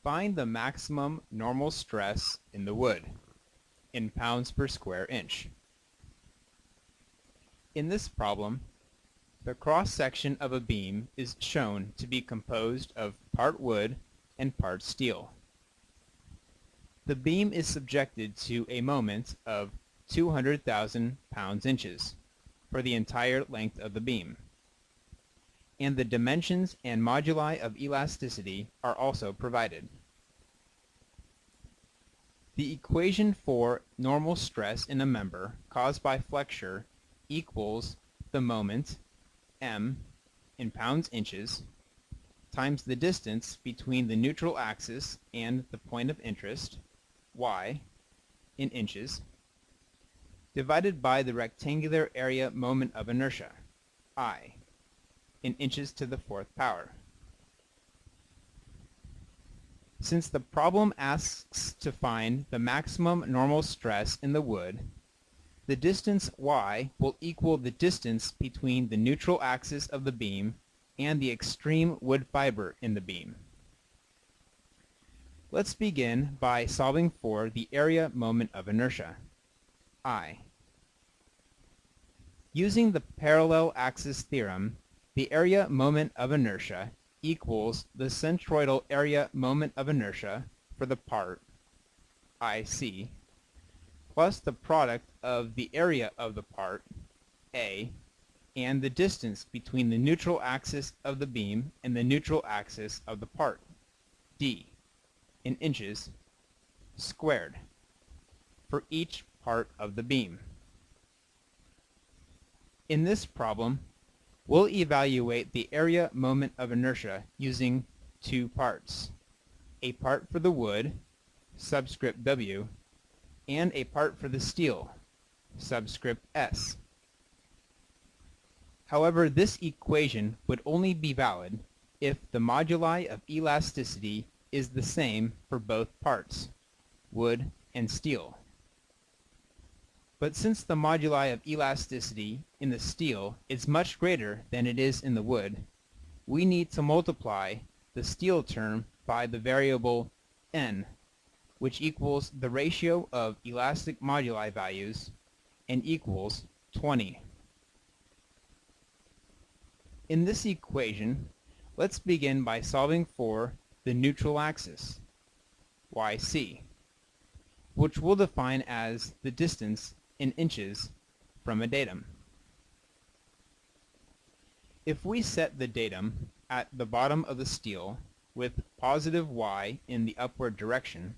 Find the maximum normal stress in the wood in pounds per square inch. In this problem, the cross-section of a beam is shown to be composed of part wood and part steel. The beam is subjected to a moment of 200,000 pounds-inches for the entire length of the beam, and the dimensions and moduli of elasticity are also provided. The equation for normal stress in a member caused by flexure equals the moment, m, in pounds-inches, times the distance between the neutral axis and the point of interest, y, in inches, divided by the rectangular area moment of inertia, I, in inches to the fourth power. Since the problem asks to find the maximum normal stress in the wood, the distance y will equal the distance between the neutral axis of the beam and the extreme wood fiber in the beam. Let's begin by solving for the area moment of inertia, I. Using the parallel axis theorem, the area moment of inertia equals the centroidal area moment of inertia for the part, IC, plus the product of the area of the part, A, and the distance between the neutral axis of the beam and the neutral axis of the part, D, in inches, squared, for each part of the beam. In this problem, we'll evaluate the area moment of inertia using two parts, a part for the wood, subscript W, and a part for the steel, subscript S. However, this equation would only be valid if the moduli of elasticity is the same for both parts, wood and steel. But since the moduli of elasticity in the steel is much greater than it is in the wood, we need to multiply the steel term by the variable n, which equals the ratio of elastic moduli values and equals 20. In this equation, let's begin by solving for the neutral axis, YC, which we'll define as the distance in inches from a datum. If we set the datum at the bottom of the steel with positive y in the upward direction,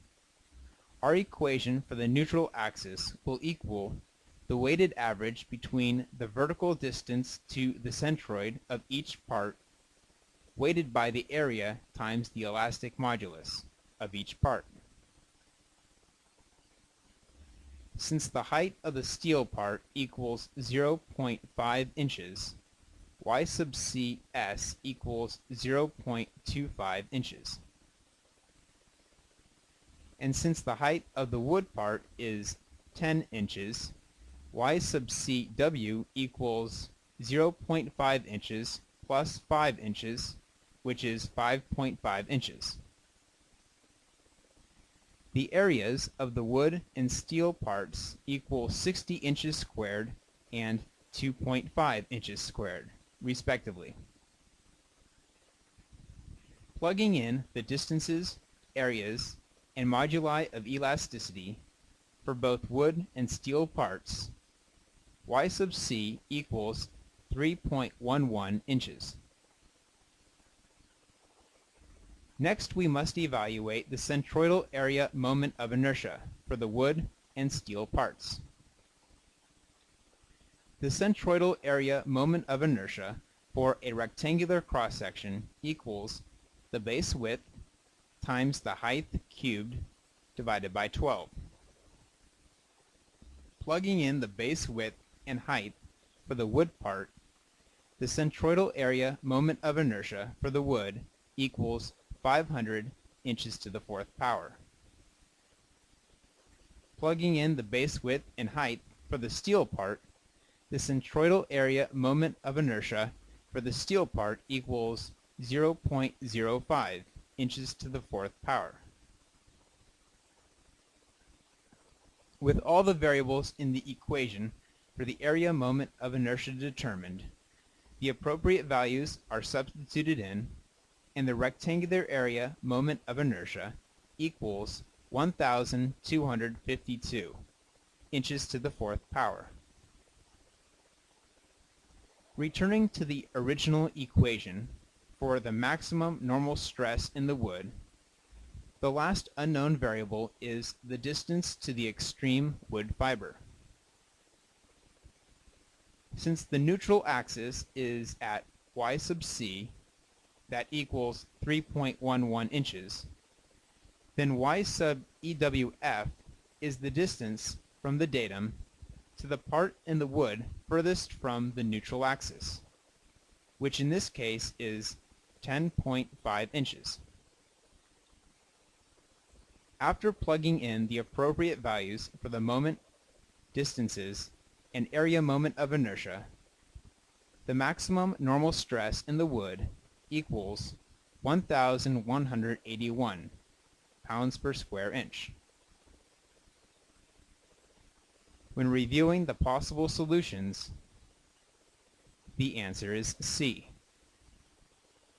our equation for the neutral axis will equal the weighted average between the vertical distance to the centroid of each part weighted by the area times the elastic modulus of each part. Since the height of the steel part equals 0.5 inches, y sub c s equals 0.25 inches. And since the height of the wood part is 10 inches, y sub c w equals 0.5 inches plus 5 inches, which is 5.5 inches. The areas of the wood and steel parts equal 60 inches squared and 2.5 inches squared, respectively. Plugging in the distances, areas, and moduli of elasticity for both wood and steel parts, y sub c equals 3.11 inches. Next, we must evaluate the centroidal area moment of inertia for the wood and steel parts. The centroidal area moment of inertia for a rectangular cross-section equals the base width times the height cubed divided by 12. Plugging in the base width and height for the wood part, the centroidal area moment of inertia for the wood equals 500 inches to the fourth power. Plugging in the base width and height for the steel part, the centroidal area moment of inertia for the steel part equals 0.05 inches to the fourth power. With all the variables in the equation for the area moment of inertia determined, the appropriate values are substituted in, and the rectangular area moment of inertia equals 1,252 inches to the fourth power. Returning to the original equation for the maximum normal stress in the wood, the last unknown variable is the distance to the extreme wood fiber. Since the neutral axis is at y sub c, that equals 3.11 inches, then y sub EWF is the distance from the datum to the part in the wood furthest from the neutral axis, which in this case is 10.5 inches. After plugging in the appropriate values for the moment, distances, and area moment of inertia, the maximum normal stress in the wood equals 1,181 pounds per square inch. When reviewing the possible solutions, the answer is C.